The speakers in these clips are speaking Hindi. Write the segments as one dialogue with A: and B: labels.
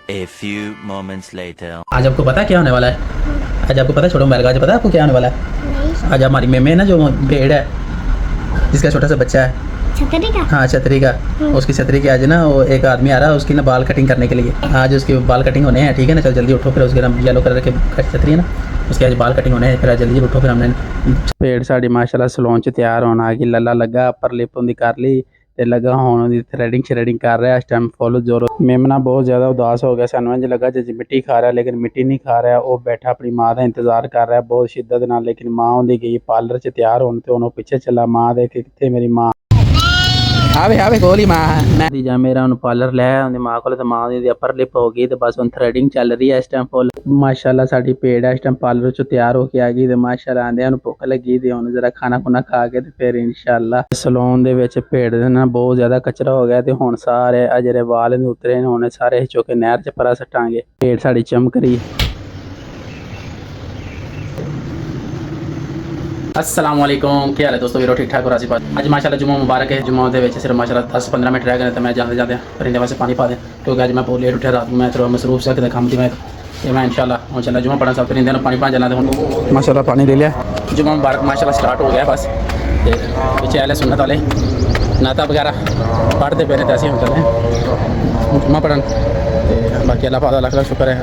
A: A few moments later.
B: आज आपको पता है क्या होने वाला है? आज आपको पता है, छोड़ो मोबाइल का, आज पता है आपको क्या होने वाला है? आज हमारी मेमे है ना, जो भेड़ है जिसका छोटा सा बच्चा है,
C: छतरी का।
B: हाँ छतरी का, उसकी छतरी के आज ना वो एक आदमी आ रहा है उसकी ना बाल कटिंग करने के लिए। आज उसके बाल कटिंग होने हैं, ठीक है ना? चल जल्दी उठो, फिर उसके ना येलो कलर के छतरी है ना, उसके आज बाल कटिंग होने हैं, फिर आज जल्दी उठो। फिर हमने भेड़ साड़ी माशाल्लाह सलून च तैयार होना आ गई, लल्ला लगा, अपर लिप उंदी कर ली ते लगा हुण उंदी थ्रेडिंग श्रेडिंग कर रहा है इस टाइम फुल जोर। मेमना बहुत ज़्यादा उदास हो गया, सानू इंज लगा जैसे मिट्टी खा रहा है, लेकिन मिट्टी नहीं खा रहा है। वो बैठा अपनी माँ का इंतजार कर रहा है बहुत शिद्दत नाल, लेकिन माँ उंदी गई पार्लर च तैयार होने ते उन्होंने पीछे चला, माँ देख के कित्थे मेरी माँ आवे आवे कोल ही माँ दी जा मेरा उन्हें पार्लर लिया उन्हें माँ को, माँ दी अपर लिप हो गई तो बस उन थ्रेडिंग चल रही है इस टाइम फुल। माशाल्लाह साड़ी पेड़ है इस टाइम पार्लर चो तैयार होके आ गई, तो माशाल्लाह आंदे उन्हें भुख लगी थी, उन्हें जरा खाना खुना खा के फिर इंशाल्लाह सलून दे विच पेड़ ना बहुत ज्यादा कचरा हो गया, तो हुण सारे अजरे वाल उतरे उन्हें सारे चुके नहर च परा सटांगे। पेड़ साड़ी चमक रही। अस्सलाम वालेकुम, क्या हाल है दोस्तों? वीरो ठीक ठाक और राजी बात। आज माशाल्लाह जुम्मा मुबारक है। जुम्मा दे विच सिर्फ माशाल्लाह 10-15 मिनट रह गए तो मैं जाते जाते परिंदे वास्ते पानी पा दें, क्योंकि आज मैं बहुत लेट उठा, रात मैं थोड़ा मसरूफ सा किते काम थी मैं इंशाल्लाह जुम्मा पढ़ा सब परिंदे पानी पा जाना। तो माशाल्लाह पानी ले लिया, जुम्मा मुबारक माशाल्लाह स्टार्ट हो गया बस। पीछे आले सुन्नत वाले नाता वगैरह पढ़ते पे ऐसे हम चले जुम्मा पढ़न, बाकी अल्लाह पाक दा शुक्र है।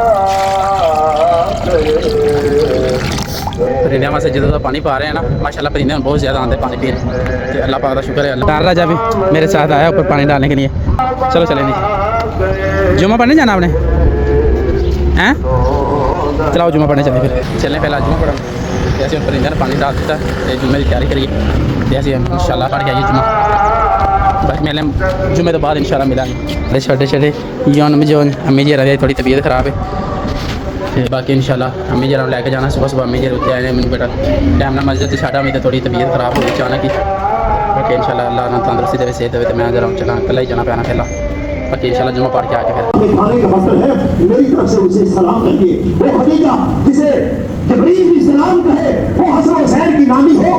B: परिंदे वास्ते जो पानी पा रहे हैं ना माशाल्लाह, परिंदे बहुत ज़्यादा आते पानी पीने, तो अल्लाह पाक का शुक्र है। अल्लाह राजा भी मेरे साथ आया ऊपर पानी डालने के लिए। चलो चले नहीं, जुम्मा पढ़ने जाना आपने हैं? चलाओ जुम्मा पढ़ने चले, फिर चलने पहला जुम्मा पढ़ा जैसे परिंदे ने पानी डाल दिता, जुम्मे की तैयारी करिए जैसे इंशाल्लाह पढ़ के आइए जुम्मा। बाकी मेले जुम्मे तो बाद इंशाल्लाह मिलेंगे। छोटे छोटे योन जो अम्मी जी रही थोड़ी तबीयत खराब है, बाकी इंशाल्लाह अम्मी जरा लैके जाना सुबह सुबह। अम्मी जी उत्ते आए मैंने बेटा टाइम ना मस्जिद छाड़ा हुई तो थोड़ी तबीयत खराब हो गई अचानक ही। बाकी इंशाल्लाह अल्लाह ना तंदुरुस्ती दे, सेहत दे, तो मैं जरा चला कल ही जाना पैना पहला। बाकी इंशाल्लाह जुम्मा पढ़ के आके फिर
D: खाने का मतलब है मेरी तरफ से उसे सलाम करिए। वो खदीजा जिसे जिब्रील भी सलाम कहे, वो हसन हुसैन की नानी हो,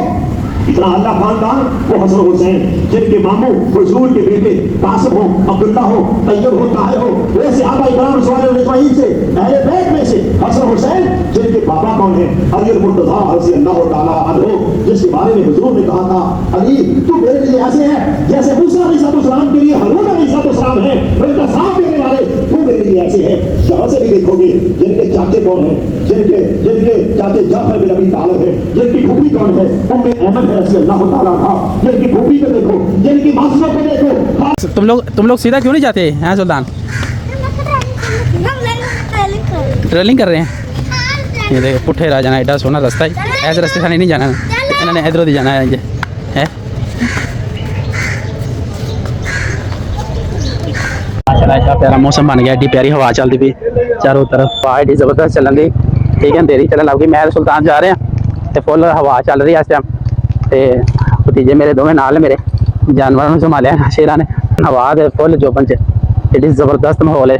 D: इतना अल्लाह खानदान वो हसन हुसैन जिनके मामू हुजूर के बेटे कासिम हो, अब्दुल्ला हो, तैयब हो, ताहिर हो, वैसे सहाबा इकराम रसूलुल्लाह से अहले बैत में से हसन हुसैन जिनके पापा कौन है? अली मुर्तज़ा रज़ी अल्लाह तआला अन्हु, जिसके बारे में हुजूर ने कहा था अली तू मेरे लिए ऐसे है जैसे मूसा अलैहिस्सलाम के लिए हारून अलैहिस्सलाम है, उनका साथ देने वाले तू मेरे लिए ऐसे है। यहाँ से भी देखोगे जिनके चाचे कौन है, जिनके जिनके चाचे जाफर बिन अबी तालिब है, जिनकी फूफी कौन है? उम्मे अहमद रज़ी अल्लाह तआला था, जिनकी फूफी को देखो, जिनकी मासियों को देखो।
B: तुम लोग सीधा क्यों नहीं जाते हैं सुल्तान? ट्रेलिंग कर रहे हैं। ये देखो पुठे रह जाना, एडा सोना रास्ता है, ऐसे रास्ते से नहीं जाना, इन्होंने इधरों ही जाना है। माशाल्लाह इतना प्यारा मौसम बन गया, एडी प्यारी हवा चलती पई चारों तरफ, हवा एडी जबरदस्त चलन दी, ठीक है अंधेरी चलन लग गई। मैं सुल्तान जा रहे हैं तो फुल हवा चल रही है इस टाइम, तो भतीजे मेरे दोवें नाल मेरे जानवरों संभालिया शेरा ने, हवा दे फुल चोपन च एडी जबरदस्त माहौल है,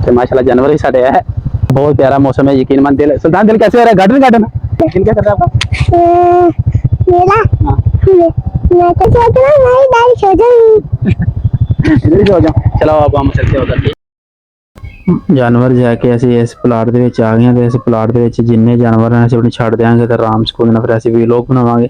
B: तो माशाल्लाह जानवर भी साढ़े है। बहुत प्यारा मौसम है, यकीन मन दिल सुल्तान दिल कैसे हो रहा है? गार्डन गार्डन यकीन क्या कर रहा है आपका?
C: मेरा मैं तो सोच रहा हूं मैं बारिश हो जाऊं,
B: इधर ही हो जाओ। चलो अब हम चलते हैं उधर। जानवर जाके ਅਸੀਂ ਇਸ ਪਲਾਟ ਦੇ ਵਿੱਚ ਆ ਗਏ ਤੇ ਇਸ ਪਲਾਟ ਦੇ ਵਿੱਚ ਜਿੰਨੇ ਜਾਨਵਰ ਹਨ ਅਸੀਂ ਆਪਣੀ ਛੱਡ ਦਿਆਂਗੇ ਤੇ ਆਰਾਮ ਸਕੂਨ ਨਾਲ ਫਿਰ ਅਸੀਂ ਵੀਲੌਗ ਬਣਾਵਾਂਗੇ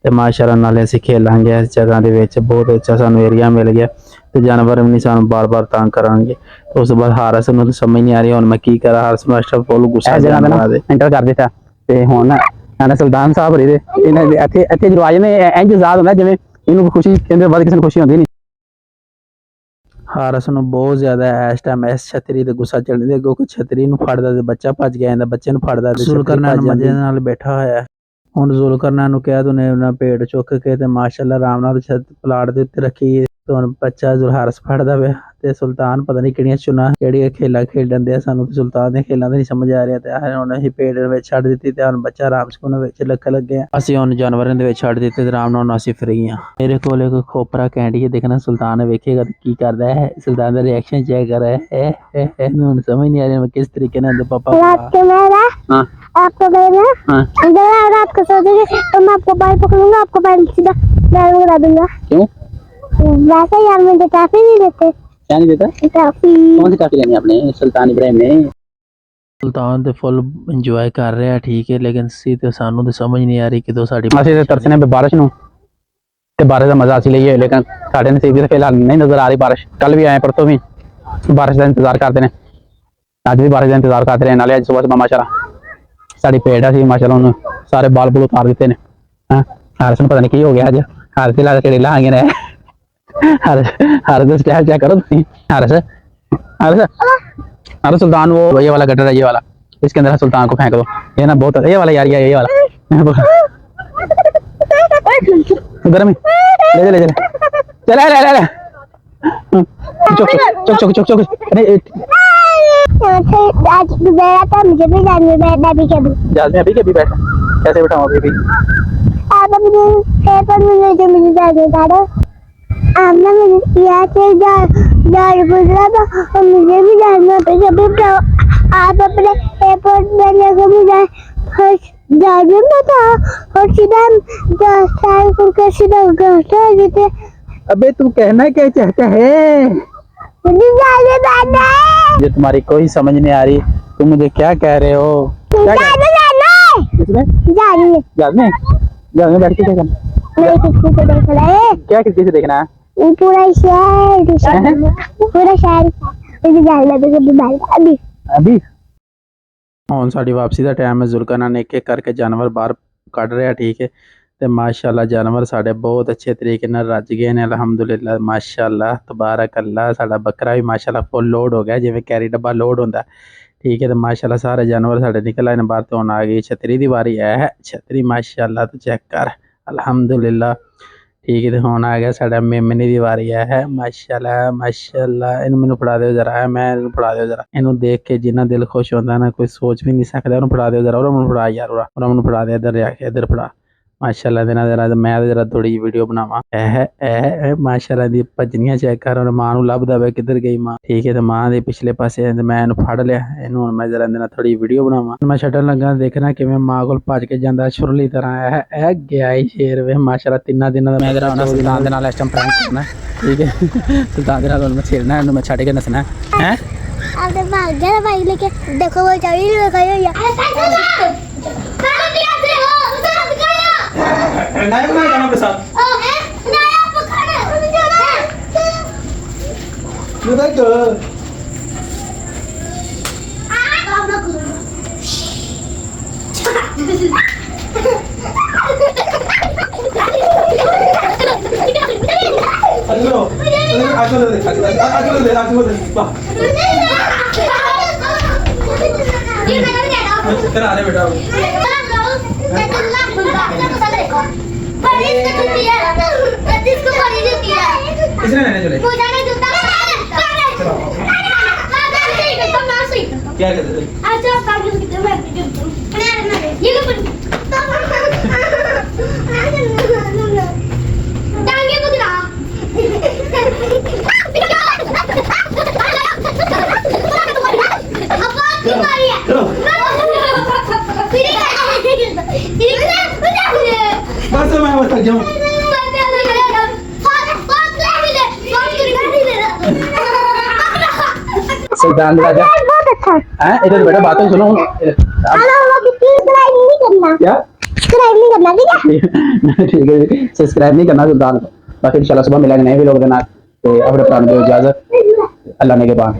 B: ਤੇ ਮਾਸ਼ਾਅੱਲਾ ਨਾਲੇ ਅਸੀਂ ਖੇਲਾਂਗੇ ਇਸ ਜਗ੍ਹਾ ਦੇ ਵਿੱਚ। ਬਹੁਤ ਅੱਛਾ ਸਾਨੂੰ ਏਰੀਆ ਮਿਲ ਗਿਆ ਤੇ ਜਾਨਵਰ ਵੀ ਨਹੀਂ ਸਾਨੂੰ ਬਾਰ-ਬਾਰ ਤੰਗ ਕਰਾਂਗੇ। ਉਸ ਤੋਂ ਬਾਅਦ ਹਾਰਸ ਨੂੰ ਸਮਝ ਨਹੀਂ ਆ ਰਹੀ ਹੁਣ ਮੈਂ ਕੀ ਕਰਾਂ, ਹਾਰਸ ਮਾਸਟਰ ਕੋਲ ਗੁੱਸਾ ਜਾਂਦਾ ਦੇ ਐਂਟਰ ਕਰ ਦਿੱਤਾ ਤੇ ਹੁਣ ਨਾ ਸੁਲਤਾਨ ਸਾਹਿਬ ਰੇ ਇਹਨਾਂ ਦੇ ਇੱਥੇ ਜਦੋਂ ਆਏ ਨੇ ਇੰਜ ਆਜ਼ਾਦ ਹੁੰਦਾ ਜਿਵੇਂ ਇਹਨੂੰ ਖੁਸ਼ੀ ਕਹਿੰਦੇ ਬਾਅਦ ਕਿਸੇ ਨੂੰ ਖੁਸ਼ੀ ਹੁੰਦੀ ਨਹੀਂ। ਹਾਰਸ ਨੂੰ ਬਹੁਤ ਜ਼ਿਆਦਾ ਇਸ ਟਾਈਮ ਇਸ ਛਤਰੀ ਤੇ ਗੁੱਸਾ ਚੜ੍ਹਨ ਦੇ, ਕਿਉਂਕਿ ਛਤਰੀ ਨੂੰ ਫੜਦਾ ਤੇ ਬੱਚਾ ਭੱਜ ਗਿਆ ਜਾਂਦਾ, ਬੱਚੇ ਨੂੰ ਫੜਦਾ ਤੇ ਜ਼ੁਲਕਰਨੈਨ ਮਜ਼ੇ ਨਾਲ ਬੈਠਾ ਹੋਇਆ। ਹੁਣ ਜ਼ੁਲਕਰਨੈਨ ਨੂੰ ਕਹਿ ਦੋ ਨੇ ਉਹਨਾਂ ਪੇਟ ਚੁੱਕ ਕੇ ਤੇ ਮਾਸ਼ਾਅੱਲਾ ਆਰਾਮ ਨਾਲ ਪਲਾਟ ਦੇ ਉੱਤੇ ਰੱਖੀ ਤੇ ਹੁਣ ਬੱਚਾ ਹਾਰਸ ਫੜਦਾ ਪਿਆ ਤੇ ਸੁਲਤਾਨ ਪਤਾ ਨਹੀਂ ਕਿਹੜੀਆਂ ਚੁਣਾ ਕਿਹੜੀਆਂ ਖੇਲਾਂ ਖੇਡਣ ਦੇ ਸਾਨੂੰ, ਤੇ ਸੁਲਤਾਨ ਦੇ ਖੇਲਾਂ ਦੇ ਨਹੀਂ ਸਮਝ ਆ ਰਿਹਾ, ਤੇ ਹੁਣ ਅਸੀਂ ਪੇਟ ਦੇ ਵਿੱਚ ਛੱਡ ਦਿੱਤੀ ਤੇ ਹੁਣ ਬੱਚਾ ਆਰਾਮ ਸਕੂਨ ਵਿੱਚ ਲੱਗੇ ਆ। ਅਸੀਂ ਹੁਣ ਜਾਨਵਰਾਂ ਦੇ ਵਿੱਚ ਛੱਡ ਦਿੱਤੇ ਤੇ ਆਰਾਮ ਨਾਲ ਅਸੀਂ ਫਰੀ ਆ। ਮੇਰੇ ਕੋਲ ਇੱਕ ਖੋਪਰਾ ਕੈਂਡੀ ਹੈ, ਦੇਖਣਾ ਸੁਲਤਾਨ ਵੇਖੇਗਾ ਤੇ ਕੀ ਕਰਦਾ ਹੈ। ਸੁਲਤਾਨ ਦਾ ਰਿਐਕਸ਼ਨ ਚੈੱਕ ਕਰ ਰਿਹਾ है ਹੁਣ समझ नहीं आ रहा किस तरीके से पापा
C: आपको रात को सो जाएंगे तो मैं आपको बाल पकड़ूंगा, आपको बाल सीधा उड़ा दूंगा।
B: क्यों?
C: वैसे यार मुझे काफी नहीं देते।
B: क्या नहीं देता?
C: टॉफी।
B: कौन सी टॉफी लेनी है आपने सुल्तान इब्राहिम ने? सुल्तान तो फुल इंजॉय कर रहे हैं ठीक है, लेकिन सी ते सानू तो समझ नहीं आ रही कि दो साड़ी ਅਸੀਂ ਤੇ ਤਰਸਨੇ पे बारिश ਨੂੰ ਤੇ ਬਾਰਿਸ਼ ਦਾ ਮਜ਼ਾ ਅਸੀਂ ਲਈਏ, ਲੇਕਿਨ ਸਾਡੇ ਨਸੀਬ ਵਿੱਚ ਫਿਲਹਾਲ ਨਹੀਂ ਨਜ਼ਰ ਆ ਰਹੀ ਬਾਰਿਸ਼। ਕੱਲ ਵੀ ਆਏ ਪਰਸੋਂ ਵੀ ਬਾਰਿਸ਼ ਦਾ ਇੰਤਜ਼ਾਰ ਕਰਦੇ ਨੇ, ਅੱਜ ਵੀ ਬਾਰਿਸ਼ ਦਾ ਇੰਤਜ਼ਾਰ ਕਰਦੇ ਰਹੇ। ਨਾਲੇ ਅੱਜ ਸਵੇਰ ਮਾਸ਼ਾਅੱਲਾ ਸਾਡੀ ਪੇੜ ਸੀ ਮਾਸ਼ਾਅੱਲਾ ਉਹਨੂੰ ਸਾਰੇ ਬਾਲ ਬੁਲ ਉਤਾਰ ਦਿੱਤੇ ਨੇ। ਹਾਂ ਹਾਰਸ ਨੂੰ ਪਤਾ ਨਹੀਂ ਕੀ ਹੋ ਗਿਆ ਅੱਜ, ਹਾਰਸ ਦੇ ਲਾ ਕੇ ਲਾ ਗਏ ਨੇ। हारस स्टाइल चेक करो तुम। हारस हारस हारस सुल्तान वो ये वाला गटर है, ये वाला, इसके अंदर सुल्तान को फेंक दो। ये ना बहुत ये वाला यार, ये वाला गर्म है। ले ले ले चले ले ले ले चुक चुक चुक चुक चुक। अरे
C: आज बेटा था, मुझे भी जाने बैठना भी कभी।
B: जहाज में अभी के भी बैठा, कैसे बैठाऊं अभी भी?
C: आप अपने पेपर में ले जो मुझे जाने था। आपने मुझे यहाँ से जान गुजरा था और मुझे भी जानना था कभी। आप अपने एयरपोर्ट में लेकर मुझे जाने में था और सीधा सीधा घर थे।
B: अबे तू कहना क्या चाहता है?
C: मुझे जाने बैठना है।
B: ये तुम्हारी कोई समझ नहीं आ रही, तुम मुझे क्या कह रहे हो?
C: जाने
B: जहाज में बैठ के क्या करना?
C: नहीं किसी को देखना है।
B: क्या किसी से देखना है?
C: पूरा शहर पूरा शहर मुझे जानना था कभी। अभी
B: अभी ਹੁਣ ਸਾਡੀ ਵਾਪਸੀ ਦਾ ਟਾਈਮ ਹੈ। ਜ਼ੁਲਕਰਨਾਨ ਨੇ ਇੱਕ ਇੱਕ ਕਰਕੇ ਜਾਨਵਰ ਬਾਹਰ ਕੱਢ ਰਿਹਾ ਠੀਕ ਹੈ, ਤੇ ਮਾਸ਼ਾਅੱਲਾ ਜਾਨਵਰ ਸਾਡੇ ਬਹੁਤ ਅੱਛੇ ਤਰੀਕੇ ਨਾਲ ਰੱਜ ਗਏ ਨੇ ਅਲਹਮਦੁਲਿਲਾ ਮਾਸ਼ਾਅੱਲਾ ਤਬਾਰਕ ਅੱਲਾ। ਸਾਡਾ ਬੱਕਰਾ ਵੀ ਮਾਸ਼ਾਅੱਲਾ ਫੁੱਲ ਲੋਡ ਹੋ ਗਿਆ, ਜਿਵੇਂ ਕੈਰੀ ਡੱਬਾ ਲੋਡ ਹੁੰਦਾ ਠੀਕ ਹੈ। ਤੇ ਮਾਸ਼ਾਅੱਲਾ ਸਾਰੇ ਜਾਨਵਰ ਸਾਡੇ ਨਿਕਲ ਆਏ ਨੇ ਬਾਹਰ। ਤੋਂ ਹੁਣ ਆ ਗਈ ਛਤਰੀ ਦੀ ਵਾਰੀ ਹੈ। ਛਤਰੀ ਮਾਸ਼ਾਅੱਲਾ ਤੂੰ ਚੈੱਕ ਕਰ ਅਲਹਮਦੁਲਿਲਾ ਠੀਕ ਹੈ। ਤੇ ਹੁਣ ਆ ਗਿਆ ਸਾਡਾ ਮੇਮਨੀ ਦੀ ਵਾਰੀ ਹੈ ਮਾਸ਼ਾਅੱਲਾ ਮਾਸ਼ਾਅੱਲਾ। ਇਹਨੂੰ ਮੈਨੂੰ ਫੜਾ ਦਿਓ ਜ਼ਰਾ, ਮੈਂ ਇਹਨੂੰ ਫੜਾ ਦਿਓ ਜ਼ਰਾ। ਇਹਨੂੰ ਦੇਖ ਕੇ ਜਿੰਨਾ ਦਿਲ ਖੁਸ਼ ਹੁੰਦਾ ਨਾ ਕੋਈ ਸੋਚ ਵੀ ਨਹੀਂ ਸਕਦਾ। ਉਹਨੂੰ ਫੜਾ ਦਿਓ ਜ਼ਰਾ, ਉਹਨੂੰ ਮੈਨੂੰ ਫੜਾ ਯਾਰ, ਉਹਨੂੰ ਫੜਾ ਦੇ ਇੱਧਰ ਆ ਕੇ, ਇੱਧਰ ਫੜਾ ਮਾਸ਼ਾਅੱਲਾ ਦੇ ਨਾਲ ਜ਼ਰਾ। ਮੈਂ ਜ਼ਰਾ ਥੋੜੀ ਜਿਹੀ ਵੀਡੀਓ ਬਣਾਵਾਂ। ਇਹ ਮਾਸ਼ਾਅੱਲਾ ਦੀ ਭੱਜਣੀਆਂ ਚੈੱਕ ਕਰ। ਉਹਨੇ ਮਾਂ ਨੂੰ ਲੱਭਦਾ ਵੇ ਕਿੱਧਰ ਗਈ ਮਾਂ ਠੀਕ ਹੈ। ਤੇ ਮਾਂ ਦੇ ਪਿਛਲੇ ਪਾਸੇ ਮੈਂ ਇਹਨੂੰ ਫੜ ਲਿਆ। ਇਹਨੂੰ ਹੁਣ ਮੈਂ ਜ਼ਰਾ ਇਹਦੇ ਨਾਲ ਥੋੜੀ ਵੀਡੀਓ ਬਣਾਵਾਂ। ਮੈਂ ਛੱਡਣ ਲੱਗਾ ਦੇਖਣਾ ਕਿਵੇਂ ਮਾਂ ਕੋਲ ਭੱਜ ਕੇ ਜਾਂਦਾ ਸ਼ੁਰਲੀ ਤਰ੍ਹਾਂ। ਇਹ ਗਿਆ ਹੀ ਸ਼ੇਰ ਵੇ ਮਾਸ਼ਾਅੱਲਾ। 3 ਦਿਨਾਂ ਦਾ ਮੈਂ ਜ਼ਰਾ ਉਹਨਾਂ ਸੁਲਤਾਨ ਦੇ ਨਾਲ ਇਸ ਟਾਈਮ ਪ੍ਰੈਂਕ ਕਰਨਾ ਠੀਕ ਹੈ। ਸੁਲਤਾਨ ਦੇ ਨਾਲ ਮੈਂ ਛੇੜਨਾ, ਇਹਨੂੰ ਮੈਂ ਛੱਡ ਕੇ ਨੱਸਣਾ ਹੈ।
C: आपने भाग गया भाई लेके देखो वो चाबी लेके आई है।
B: नया बना जाना अपने साथ।
C: नया पकड़
B: ये देख आ रहे बेटा इसने लेने चले क्या कहते थे? बस मैं बता जाऊं सुल्तान राजा
C: बहुत अच्छा
B: हैं। इधर बेटा बातें सुनो।
C: सब्सक्राइब नहीं करना।
B: क्या
C: सब्सक्राइब नहीं करना ठीक है।
B: ठीक है सब्सक्राइब नहीं करना सुल्तान को। बाकी इंशाल्लाह सुबह मिलेंगे नए वीडियो के साथ। तो अपने प्राण को इजाजत अल्लाह ने के बाद।